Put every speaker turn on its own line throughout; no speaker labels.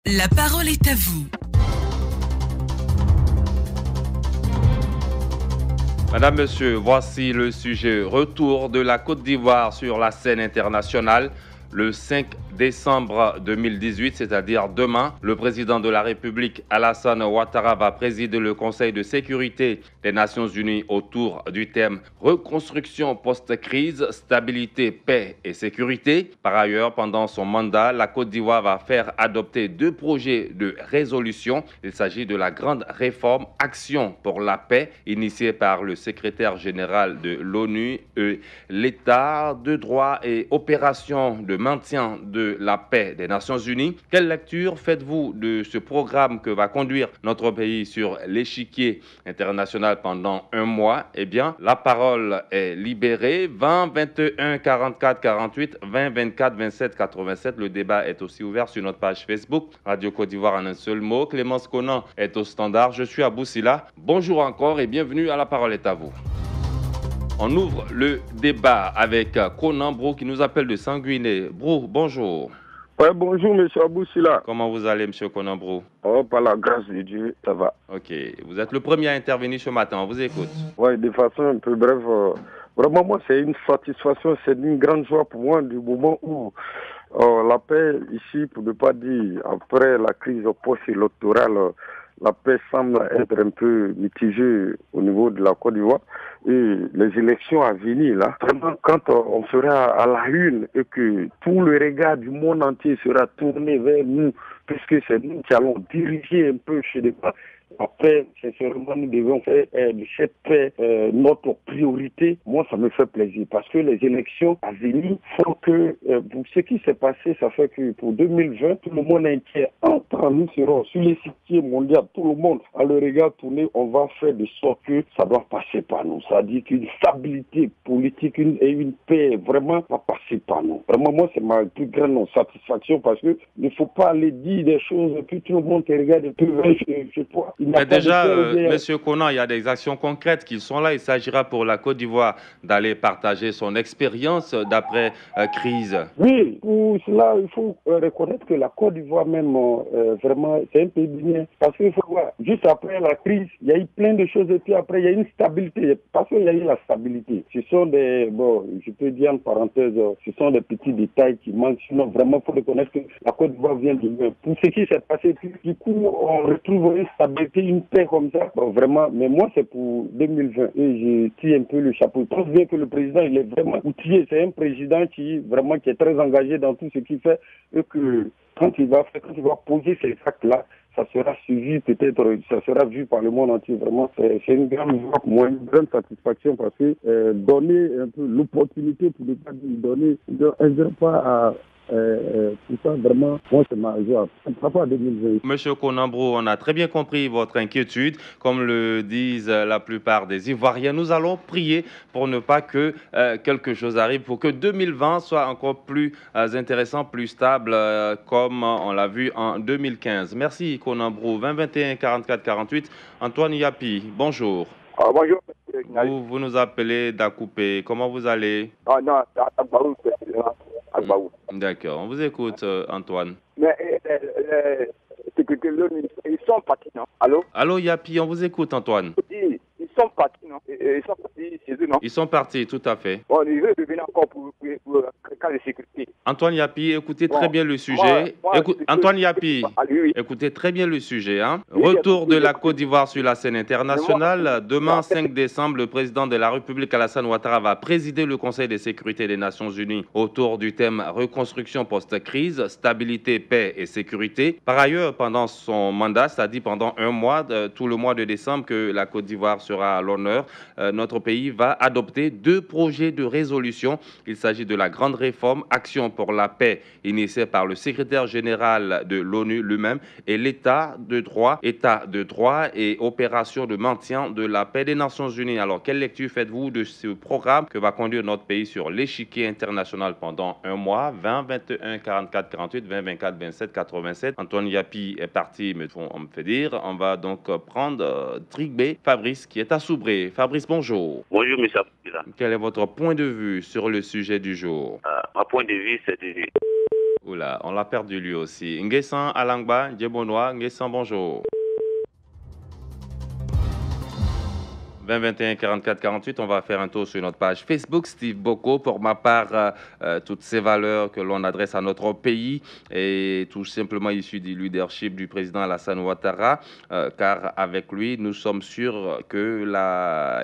La parole est à vous.
Madame, Monsieur, voici le sujet. Retour de la Côte d'Ivoire sur la scène internationale. Le 5 décembre 2018, c'est-à-dire demain, le président de la République, Alassane Ouattara, va présider le Conseil de sécurité des Nations Unies autour du thème reconstruction post-crise, stabilité, paix et sécurité. Par ailleurs, pendant son mandat, la Côte d'Ivoire va faire adopter 2 projets de résolution. Il s'agit de la grande réforme Action pour la paix, initiée par le secrétaire général de l'ONU, l'État de droit et opération de maintien de la paix des Nations Unies. Quelle lecture faites-vous de ce programme que va conduire notre pays sur l'échiquier international pendant un mois? Eh bien, la parole est libérée. 20 21 44 48 20 24 27 87. Le débat est aussi ouvert sur notre page Facebook Radio Côte d'Ivoire en un seul mot. Clémence Conan est au standard. Je suis à Boussila. Bonjour encore et bienvenue à La Parole est à vous. On ouvre le débat avec Conan Brou qui nous appelle de Sanguiné. Brou, bonjour.
Ouais, bonjour, monsieur Aboussila.
Comment vous allez, monsieur Conan Brou?
Oh, par la grâce de Dieu, ça va.
Ok. Vous êtes le premier à intervenir ce matin. On vous écoute.
Ouais, de façon un peu brève. Vraiment, moi, c'est une satisfaction, c'est une grande joie pour moi du moment où la paix ici, pour ne pas dire, après la crise post-électorale, la paix semble être un peu mitigée au niveau de la Côte d'Ivoire. Et les élections à venir, là, vraiment, quand on sera à la une et que tout le regard du monde entier sera tourné vers nous, puisque c'est nous qui allons diriger un peu chez les pas. Après, sincèrement, nous devons faire de cette paix notre priorité. Moi, ça me fait plaisir parce que les élections à venir font que, pour ce qui s'est passé, ça fait que pour 2020, tout le monde entier, entre nous serons sur l'échiquier mondial, tout le monde a le regard tourné, on va faire de sorte que ça doit passer par nous. Ça dit qu'une stabilité politique et une paix vraiment va passer par nous. Vraiment, moi, c'est ma plus grande satisfaction parce que il ne faut pas aller dire des choses et puis tout le monde te regarde et puis je sais pas.
Mais déjà, monsieur Conan, il y a des actions concrètes qui sont là. Il s'agira pour la Côte d'Ivoire d'aller partager son expérience d'après-crise.
Oui, pour cela, il faut reconnaître que la Côte d'Ivoire même, vraiment, c'est un pays bien. Parce qu'il faut voir, juste après la crise, il y a eu plein de choses et puis après, il y a eu une stabilité. Parce qu'il y a eu la stabilité. Ce sont des, bon, je peux dire en parenthèse, ce sont des petits détails qui manquent. Sinon, vraiment, il faut reconnaître que la Côte d'Ivoire vient de mieux. Pour ce qui s'est passé, du coup, on retrouve une stabilité, une paix comme ça. Bon, vraiment, mais moi, c'est pour 2020. Et je tire un peu le chapeau. Je pense bien que le président, il est vraiment outillé. C'est un président qui, vraiment, qui est très engagé dans tout ce qu'il fait. Et que quand il va poser ces actes-là, ça sera suivi, peut-être, ça sera vu par le monde entier. Vraiment, c'est une grande joie pour moi, une grande satisfaction parce que donner un peu l'opportunité pour ne pas donner, un grand pas à tout ça, vraiment, moi, c'est ma joie. Papa 2020.
Monsieur Conan Brou, on a très bien compris votre inquiétude. Comme le disent la plupart des Ivoiriens, nous allons prier pour ne pas que quelque chose arrive, pour que 2020 soit encore plus intéressant, plus stable, comme on l'a vu en 2015. Merci Conan Brou. 20 21 44 48. Antoine Yapi, bonjour.
Bonjour.
Vous nous appelez d'Akoupé. Comment vous allez?
Non,
D'accord, on vous écoute, Antoine.
Mais les sécurités, ils sont partis, non? Allô?
Allô, Yapi, on vous écoute, Antoine.
Ils sont partis, non? Ils sont partis chez eux, non?
Ils sont partis, tout à fait.
Bon, ils veulent revenir encore pour cas de sécurité.
Antoine Yapi, écoutez très bien le sujet. Antoine Yapi, écoutez très bien le sujet. Hein. Retour de la Côte d'Ivoire sur la scène internationale. Demain, 5 décembre, le président de la République, Alassane Ouattara, va présider le Conseil de sécurité des Nations Unies autour du thème reconstruction post-crise, stabilité, paix et sécurité. Par ailleurs, pendant son mandat, c'est-à-dire pendant un mois, tout le mois de décembre, que la Côte d'Ivoire sera à l'honneur, notre pays va adopter 2 projets de résolution. Il s'agit de la grande réforme Action pour la paix, initiée par le secrétaire général de l'ONU lui-même, et l'État de droit et opération de maintien de la paix des Nations Unies. Alors, quelle lecture faites-vous de ce programme que va conduire notre pays sur l'échiquier international pendant un mois? 20 21 44 48 20 24 27 87. Antoine Yapi est parti, on me fait dire. On va donc prendre Trigbe Fabrice qui est à Soubré. Fabrice, bonjour.
Bonjour, M. Abdullah.
Quel est votre point de vue sur le sujet du jour?
Mon point de vue, c'est de...
Oula, on l'a perdu lui aussi. Nguessan Alangba, Djebonois, Nguessan, bonjour. 20 21 44 48, on va faire un tour sur notre page Facebook. Steve Boko, pour ma part, toutes ces valeurs que l'on adresse à notre pays est tout simplement issues du leadership du président Alassane Ouattara, car avec lui, nous sommes sûrs que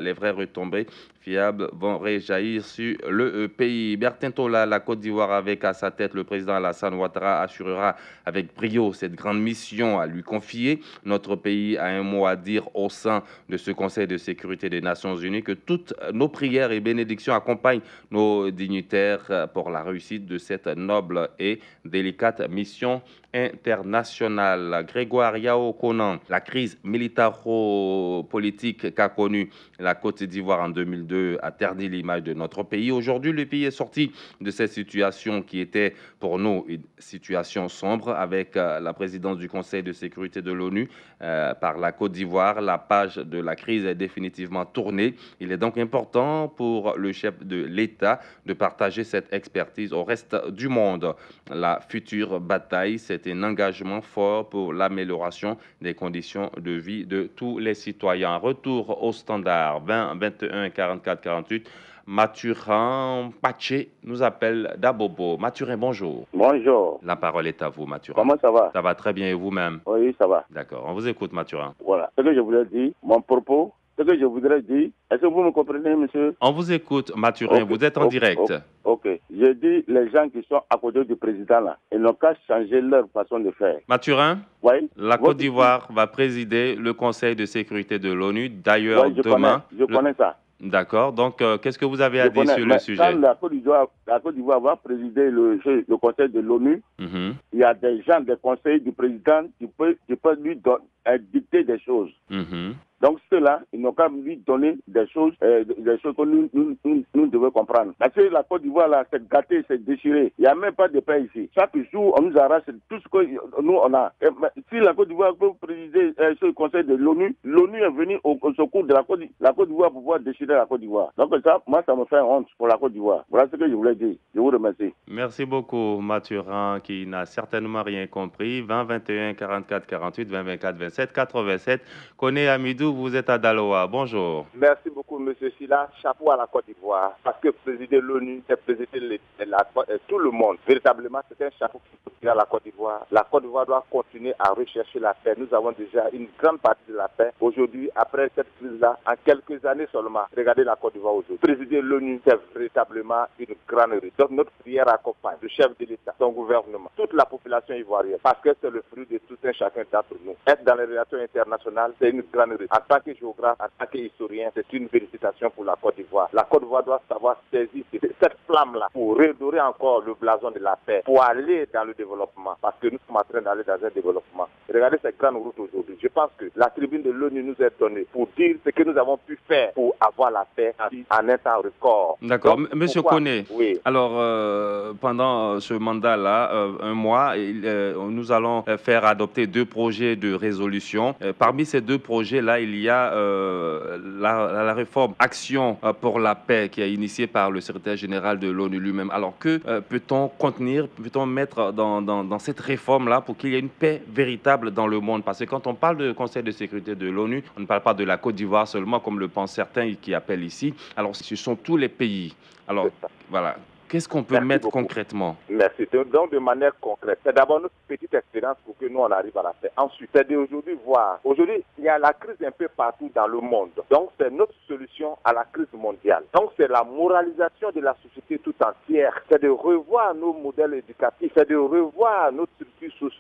les vraies retombées fiables vont réjaillir sur le pays. Bertin Tola, la Côte d'Ivoire, avec à sa tête le président Alassane Ouattara, assurera avec brio cette grande mission à lui confier. Notre pays a un mot à dire au sein de ce Conseil de sécurité des Nations Unies, que toutes nos prières et bénédictions accompagnent nos dignitaires pour la réussite de cette noble et délicate mission internationale. Grégoire Yao Konan, la crise militaro-politique qu'a connue la Côte d'Ivoire en 2002 a terni l'image de notre pays. Aujourd'hui, le pays est sorti de cette situation qui était pour nous une situation sombre avec la présidence du Conseil de sécurité de l'ONU par la Côte d'Ivoire. La page de la crise est définitivement tournée. Il est donc important pour le chef de l'État de partager cette expertise au reste du monde. La future bataille, c'est un engagement fort pour l'amélioration des conditions de vie de tous les citoyens. Retour au standard 20 21 44 48. Mathurin Paché nous appelle d'Abobo. Mathurin, bonjour.
Bonjour.
La parole est à vous, Mathurin.
Comment ça va?
Ça va très bien et vous-même?
Oui, ça va.
D'accord, on vous écoute, Mathurin.
Voilà. Ce que je voulais dire, mon propos, ce que je voudrais dire, est-ce que vous me comprenez, monsieur?
On vous écoute, Mathurin, vous êtes en direct.
Ok. Je dis, les gens qui sont à côté du président, là, ils n'ont qu'à changer leur façon de faire.
Mathurin,
oui?
La Côte d'Ivoire va présider le Conseil de sécurité de l'ONU. D'ailleurs,
oui,
demain...
Je connais ça.
D'accord. Donc, qu'est-ce que vous avez à dire sur le sujet?
Quand la Côte d'Ivoire va présider le Conseil de l'ONU, il y a des gens des conseils du président qui peuvent lui dicter des choses. Donc ceux-là, ils n'ont qu'à lui donner des choses que nous devons comprendre. Parce que la Côte d'Ivoire, là, c'est gâté, c'est déchiré. Il n'y a même pas de paix ici. Chaque jour, on nous arrache tout ce que nous, on a. Et, si la Côte d'Ivoire peut présider ce conseil de l'ONU, l'ONU est venue au secours de la Côte d'Ivoire pour pouvoir déchirer la Côte d'Ivoire. Donc ça, moi, ça me fait honte pour la Côte d'Ivoire. Voilà ce que je voulais dire. Je vous remercie.
Merci beaucoup, Mathurin, qui n'a certainement rien compris. 20 21 44 48, 20 24 27 87. Koné Amidou, vous êtes à Daloa. Bonjour.
Merci beaucoup, M. Silla. Chapeau à la Côte d'Ivoire. Parce que présider l'ONU, c'est présider tout le monde. Véritablement, c'est un chapeau qui faut tirer à la Côte d'Ivoire. La Côte d'Ivoire doit continuer à rechercher la paix. Nous avons déjà une grande partie de la paix. Aujourd'hui, après cette crise-là, en quelques années seulement, regardez la Côte d'Ivoire aujourd'hui. Présider l'ONU, c'est véritablement une grande réussite. Donc notre prière accompagne le chef de l'État, son gouvernement, toute la population ivoirienne. Parce que c'est le fruit de tout un chacun d'entre nous. Être dans les relations internationales, c'est une grande réussite. En tant que géographe, en tant qu'historien, c'est une félicitation pour la Côte d'Ivoire. La Côte d'Ivoire doit savoir saisir cette flamme-là pour redorer encore le blason de la paix, pour aller dans le développement. Parce que nous sommes en train d'aller dans un développement. Regardez cette grande route aujourd'hui. Je pense que la tribune de l'ONU nous est donnée pour dire ce que nous avons pu faire pour avoir la paix en un temps record.
D'accord. Monsieur Koné,
oui.
Alors, pendant ce mandat-là, un mois, nous allons faire adopter 2 projets de résolution. Parmi ces 2 projets-là, il y a la réforme Action pour la paix qui est initiée par le secrétaire général de l'ONU lui-même. Alors, que peut-on contenir, peut-on mettre dans cette réforme-là pour qu'il y ait une paix véritable dans le monde? Parce que quand on parle de Conseil de sécurité de l'ONU, on ne parle pas de la Côte d'Ivoire seulement, comme le pensent certains qui appellent ici. Alors, ce sont tous les pays. Alors, voilà. Qu'est-ce qu'on peut mettre concrètement?
Merci. Donc, de manière concrète, c'est d'abord notre petite expérience pour que nous, on arrive à la paix. Ensuite, c'est d'aujourd'hui voir. Aujourd'hui, il y a la crise un peu partout dans le monde. Donc, c'est notre solution à la crise mondiale. Donc, c'est la moralisation de la société tout entière. C'est de revoir nos modèles éducatifs. C'est de revoir notre structure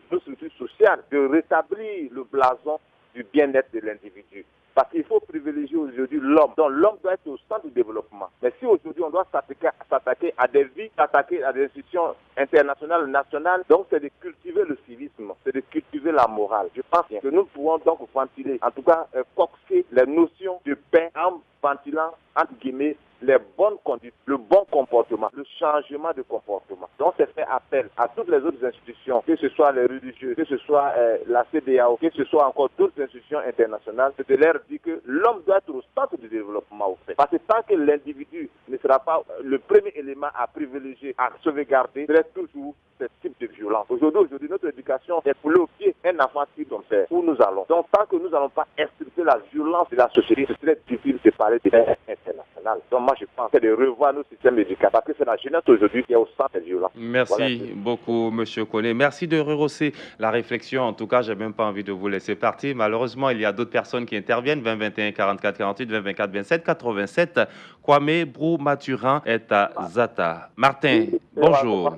sociale, de rétablir le blason du bien-être de l'individu. Parce qu'il faut privilégier aujourd'hui l'homme. Donc l'homme doit être au centre du développement. Mais si aujourd'hui on doit s'attaquer à des vies, s'attaquer à des institutions internationales, nationales, donc c'est de cultiver le civisme, c'est de cultiver la morale. Je pense que nous pouvons donc ventiler, en tout cas coxer les notions de paix en ventilant, entre guillemets, les bonnes conduites, le bon comportement, le changement de comportement. Donc c'est fait appel à toutes les autres institutions, que ce soit les religieux, que ce soit la CEDEAO, que ce soit encore d'autres institutions internationales, c'est de leur dire que l'homme doit être au centre du développement au fait. Parce que tant que l'individu ne sera pas le premier élément à privilégier, à sauvegarder, il reste toujours ce type de violence. Aujourd'hui, notre éducation est pour le pied un enfant qui comme ça, où nous allons. Donc tant que nous n'allons pas extirper la violence de la société, c'est très difficile de parler de international. Donc moi je pense que de revoir nos systèmes éducatifs, parce que c'est la jeunesse aujourd'hui qui est au centre des violences.
Merci beaucoup, Monsieur Koné. Merci de rehausser la réflexion. En tout cas, j'ai même pas envie de vous laisser partir. Malheureusement, il y a d'autres personnes qui interviennent. 20 21 44 48, 20 24 27 87. Kwame Brou Mathurin est à Zata. Martin, bonjour.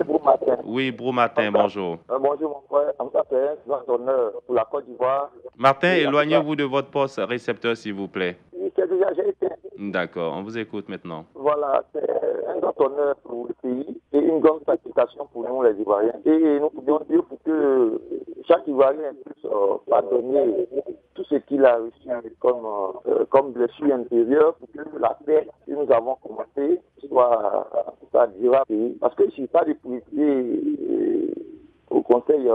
Oui, Brou Martin, bonjour.
Bonjour mon frère. En tout cas, c'est un grand honneur pour la Côte d'Ivoire.
Martin, éloignez-vous de votre poste récepteur, s'il vous plaît.
Oui, c'est déjà été.
D'accord, on vous écoute maintenant.
Voilà, c'est un grand honneur pour le pays et une grande satisfaction pour nous les Ivoiriens. Et nous pouvons dire pour que chaque Ivoirien puisse pardonner tout ce qu'il a reçu comme blessure intérieure pour que la paix que nous avons commencé soit durable. Parce que je ne suis pas député au Conseil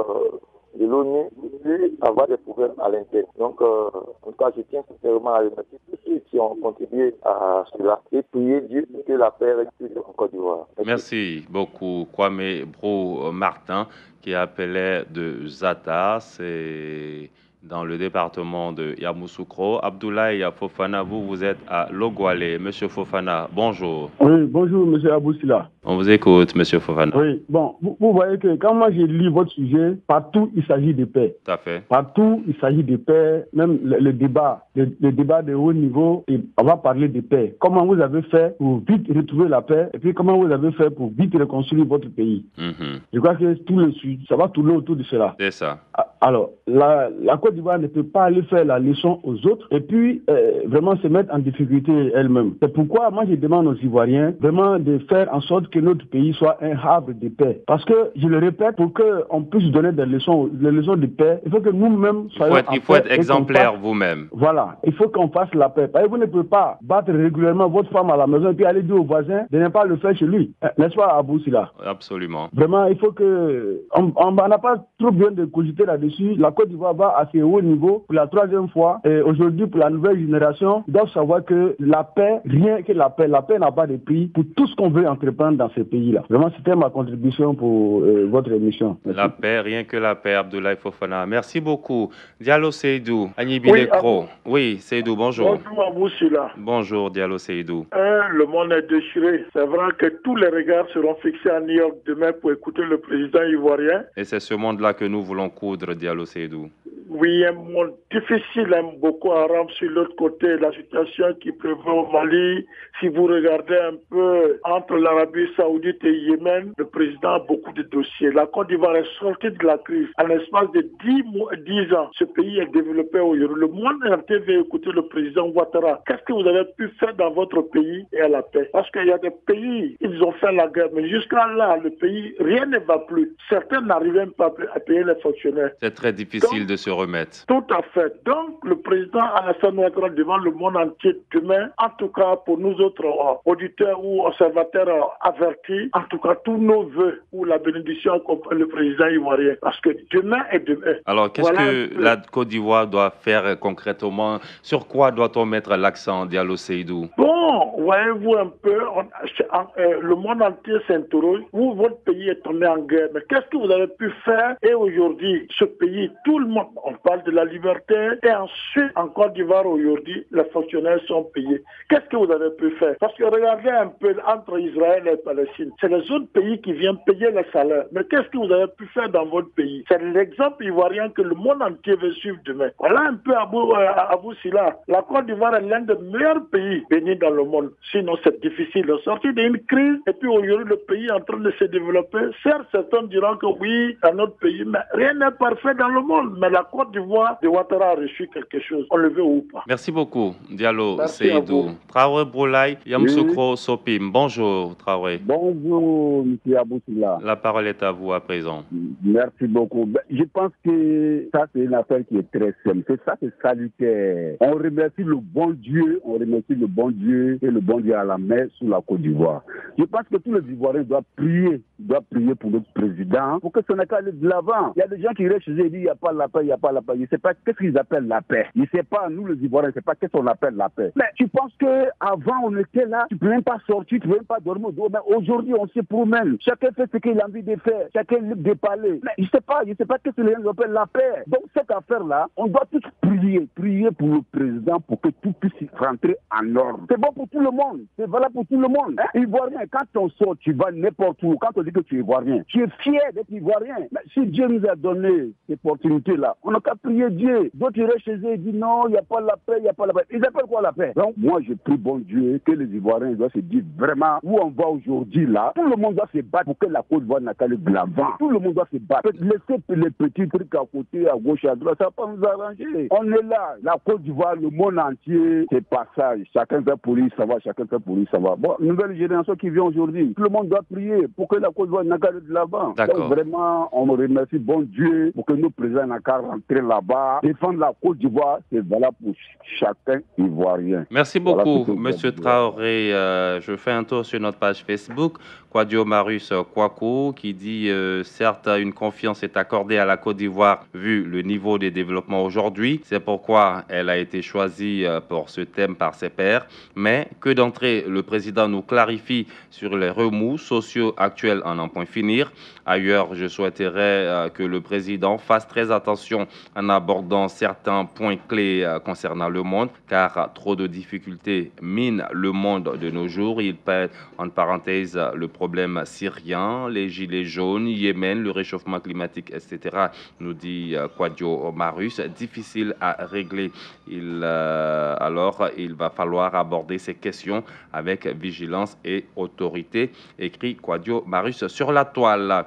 de l'ONU, peut avoir des problèmes à l'interne. Donc, en tout cas, je tiens sincèrement à remercier tous ceux qui ont contribué à cela et prier Dieu pour que la paix reste en Côte d'Ivoire.
Merci beaucoup, Kwame Brou Martin, qui appelait de Zata. C'est dans le département de Yamoussoukro. Abdoulaye Fofana, vous êtes à Logoualé. Monsieur Fofana, bonjour.
Oui, bonjour, monsieur Aboussila.
On vous écoute, monsieur Fofana.
Oui, bon, vous voyez que quand moi j'ai lu votre sujet, partout il s'agit de paix.
Tout à fait.
Partout il s'agit de paix, même le débat de haut niveau, on va parler de paix. Comment vous avez fait pour vite retrouver la paix et puis comment vous avez fait pour vite reconstruire votre pays. Je crois que tout le sud, ça va tourner autour de cela.
C'est ça.
Alors, la Côte d'Ivoire ne peut pas aller faire la leçon aux autres et puis vraiment se mettre en difficulté elle-même. C'est pourquoi moi je demande aux Ivoiriens vraiment de faire en sorte que notre pays soit un havre de paix. Parce que, je le répète, pour qu'on puisse donner des leçons de paix, il faut que nous-mêmes soyons
il faut être exemplaire vous-même.
Voilà, il faut qu'on fasse la paix. Parce que vous ne pouvez pas battre régulièrement votre femme à la maison et puis aller dire au voisin de ne pas le faire chez lui. N'est-ce pas, Abou Sila?
Absolument.
Vraiment, il faut que... On n'a pas trop bien de cogiter là-dessus. La Côte d'Ivoire va à ce haut niveau pour la 3e fois. Et aujourd'hui, pour la nouvelle génération, ils doivent savoir que la paix, rien que la paix n'a pas de prix pour tout ce qu'on veut entreprendre dans ces pays-là. Vraiment, c'était ma contribution pour votre émission. Merci.
La paix, rien que la paix, Abdoulaye Fofana. Merci beaucoup. Diallo Seydou, Agnibi Lekro. Oui, Seydou, bonjour.
Bonjour Abou Sila.
Bonjour, Diallo Seydou.
Le monde est déchiré. C'est vrai que tous les regards seront fixés à New York demain pour écouter le président ivoirien.
Et c'est ce monde-là que nous voulons coudre, Diallo Seydou.
Oui, un monde difficile, Boko Haram sur l'autre côté, la situation qui prévaut au Mali. Si vous regardez un peu entre l'Arabie Saoudite et Yémen, le président a beaucoup de dossiers. La Côte d'Ivoire est sortie de la crise. En l'espace de 10 ans, ce pays est développé aujourd'hui. Le monde entier veut écouter le président Ouattara. Qu'est-ce que vous avez pu faire dans votre pays et à la paix? Parce qu'il y a des pays, ils ont fait la guerre, mais jusqu'à là, le pays, rien ne va plus. Certains n'arrivent même pas à payer les fonctionnaires.
C'est très difficile de se remettre.
Tout à fait. Donc, le président Alassane Ouattara devant le monde entier demain, en tout cas pour nous autres auditeurs ou observateurs avertis, en tout cas tous nos vœux ou la bénédiction accompagne le président ivoirien. Parce que demain est demain.
Alors, qu'est-ce que la Côte d'Ivoire doit faire concrètement? Sur quoi doit-on mettre l'accent, Diallo Seydou?
Bon, voyez-vous un peu, le monde entier s'interroge. Vous, votre pays est tombé en guerre. Mais qu'est-ce que vous avez pu faire? Et aujourd'hui, ce pays, tout le monde, on parle de la liberté. Et ensuite, en Côte d'Ivoire, aujourd'hui, les fonctionnaires sont payés. Qu'est-ce que vous avez pu faire? Parce que regardez un peu entre Israël et Palestine. C'est les autres pays qui viennent payer les salaires. Mais qu'est-ce que vous avez pu faire dans votre pays? C'est l'exemple ivoirien que le monde entier veut suivre demain. Voilà un peu Abou Sila. La Côte d'Ivoire est l'un des meilleurs pays bénis dans le monde. Sinon, c'est difficile de sortir d'une crise. Et puis aujourd'hui, le pays est en train de se développer. Certes, certains diront que oui, dans notre pays, mais rien n'est parfait dans le monde. Mais la Côte Côte d'Ivoire de Ouattara a reçu quelque chose, on le veut ou pas.
Merci beaucoup, Diallo
Merci
Seydou. Traoré Broulaye, Yamsoukro Sopim. Bonjour, Traoré.
Bonjour, M. Aboussila.
La parole est à vous à présent.
Merci beaucoup. Je pense que ça, c'est une affaire qui est très simple. C'est salutaire. On remercie le bon Dieu, et le bon Dieu à la mer sous la Côte d'Ivoire. Je pense que tous les Ivoiriens doivent prier pour notre président, pour que ce n'est qu'à aller de l'avant. Il y a des gens qui restent chez eux et disent il n'y a pas la paix, il n'y a pas la paix. Je ne sais pas qu'est-ce qu'ils appellent la paix. Je ne sais pas, nous les Ivoiriens, je ne sais pas qu'est-ce qu'on appelle la paix. Mais tu penses qu'avant on était là, tu ne peux même pas sortir, tu ne peux même pas dormir au dos. Mais aujourd'hui on se promène. Chacun fait ce qu'il a envie de faire. Chacun est libre de parler. Mais je ne sais pas qu'est-ce que les gens appellent la paix. Donc cette affaire-là, on doit tous prier pour le président pour que tout puisse rentrer en ordre. C'est bon pour tout le monde. C'est valable pour tout le monde. Ivoirien, quand on sort, tu vas n'importe où. Quand on dit que tu es Ivoirien, tu es fier d'être Ivoirien. Mais si Dieu nous a donné cette opportunité-là, on n'a qu'à prier Dieu. D'autres iraient chez eux et disent non, il n'y a pas la paix, il n'y a pas la paix. Ils appellent quoi la paix? Donc moi, je prie bon Dieu que les Ivoiriens doivent se dire vraiment où on va aujourd'hui là. Tout le monde doit se battre pour que la Côte d'Ivoire n'a qu'à aller de l'avant. Tout le monde doit se battre. Laissez les petits trucs à côté, à gauche, à droite, ça va pas nous arranger. On est là. La Côte d'Ivoire, le monde entier, c'est passage. Chacun fait pour lui, ça va. Chacun fait pour lui, ça va. Bon, nouvelle génération qui vient aujourd'hui. Tout le monde doit prier pour que la Côte d'Ivoire n'a qu'à aller de l'avant. Donc vraiment, on me remercie bon Dieu pour que nos présidents n'aient qu'à rentrer là-bas. Défendre la Côte d'Ivoire, c'est valable pour chacun Ivoirien.
Merci beaucoup, Monsieur Traoré. Je fais un tour sur notre page Facebook. Kwadio Marus Kwaku qui dit certes une confiance est accordée à la Côte d'Ivoire vu le niveau des développements aujourd'hui. C'est pourquoi elle a été choisie pour ce thème par ses pairs. Mais que d'entrée, le président nous clarifie sur les remous sociaux actuels en point finir. Ailleurs, je souhaiterais que le président fasse très attention en abordant certains points clés concernant le monde, car trop de difficultés minent le monde de nos jours. Il pèse en parenthèse le problème syrien, les gilets jaunes, Yémen, le réchauffement climatique, etc., nous dit Kwadio Marus. Difficile à régler. Alors, il va falloir aborder ces questions avec vigilance et autorité, écrit Kwadio Marus sur la toile.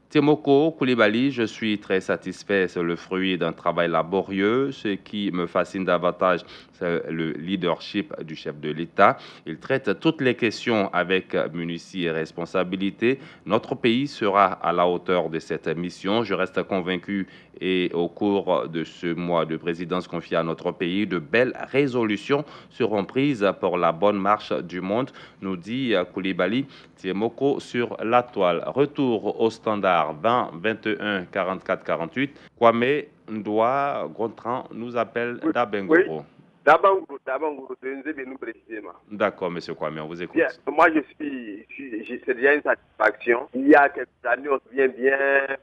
Temoko Koulibaly, je suis très satisfait, c'est le fruit d'un travail laborieux. Ce qui me fascine davantage, c'est le leadership du chef de l'État. Il traite toutes les questions avec minutie et responsabilité. Notre pays sera à la hauteur de cette mission. Je reste convaincu et au cours de ce mois de présidence confié à notre pays, de belles résolutions seront prises pour la bonne marche du monde, nous dit Koulibaly. Temoko sur la toile. Retour au standard 20 21 44 48. Kwame Ndoa Gontran nous appelle d'Abengoro.
Oui. D'Abengoro, nous précisément.
D'accord, monsieur Kwame, on vous écoute.
Bien, moi, c'est déjà une satisfaction. Il y a quelques années, on se souvient bien,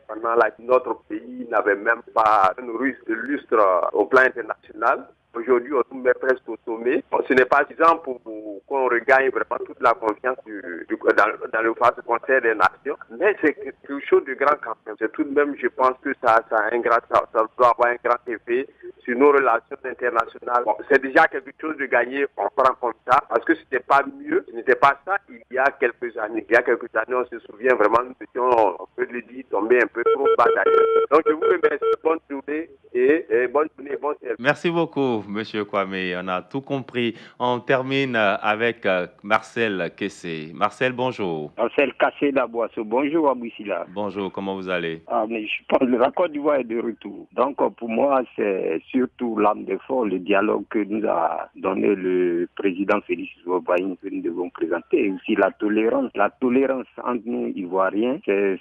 pendant notre pays n'avait même pas un lustre au plan international. Aujourd'hui, on nous met presque au sommet. Ce n'est pas suffisant pour qu'on regagne vraiment toute la confiance dans le phase concert des nations. Mais c'est quelque chose de grand quand même. C'est tout de même, je pense que ça doit avoir un grand effet sur nos relations internationales. Bon, c'est déjà quelque chose de gagné, on prend comme ça, parce que ce n'était pas mieux, ce n'était pas ça il y a quelques années. Il y a quelques années, on se souvient vraiment, nous étions, on peut le dire, tombés un peu trop bas d'ailleurs. Donc, je vous remercie. Bonne journée et bonne journée, bon service.
Merci beaucoup, monsieur Kwame. On a tout compris. On termine avec Marcel Kessé. Marcel, bonjour.
Marcel Kessé d'Aboisseau. Bonjour, Aboussila.
Bonjour, comment vous allez?
Mais je pense que la Côte d'Ivoire est de retour. Donc, pour moi, c'est surtout l'âme de fond, le dialogue que nous a donné le président Félix Houphouët-Boigny que nous devons présenter. Et aussi la tolérance. La tolérance entre nous, Ivoiriens, c'est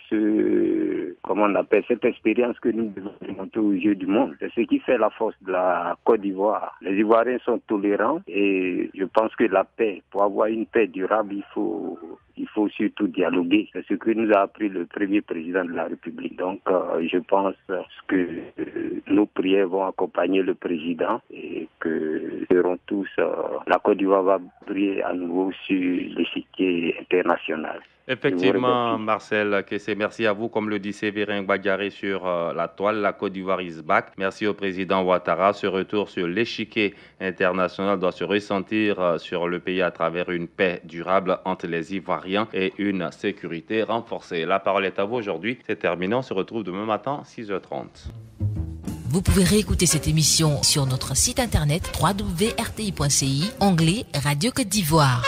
cette expérience que nous devons montrer aux yeux du monde. C'est ce qui fait la force de la Côte d'Ivoire. Les Ivoiriens sont tolérants et je pense que la paix, pour avoir une paix durable, il faut surtout dialoguer. C'est ce que nous a appris le premier président de la République. Donc, je pense que nos prières vont accompagner le président et que seront tous, la Côte d'Ivoire va briller à nouveau sur l'échiquier international.
Effectivement, Marcel Kessé, merci à vous. Comme le dit Séverin Gbadiaré sur la toile, la Côte d'Ivoire is back. Merci au président Ouattara. Ce retour sur l'échiquier international doit se ressentir sur le pays à travers une paix durable entre les Ivoiriens et une sécurité renforcée. La parole est à vous aujourd'hui. C'est terminé. On se retrouve demain matin, 6h30.
Vous pouvez réécouter cette émission sur notre site internet www.rti.ci, onglet Radio Côte d'Ivoire.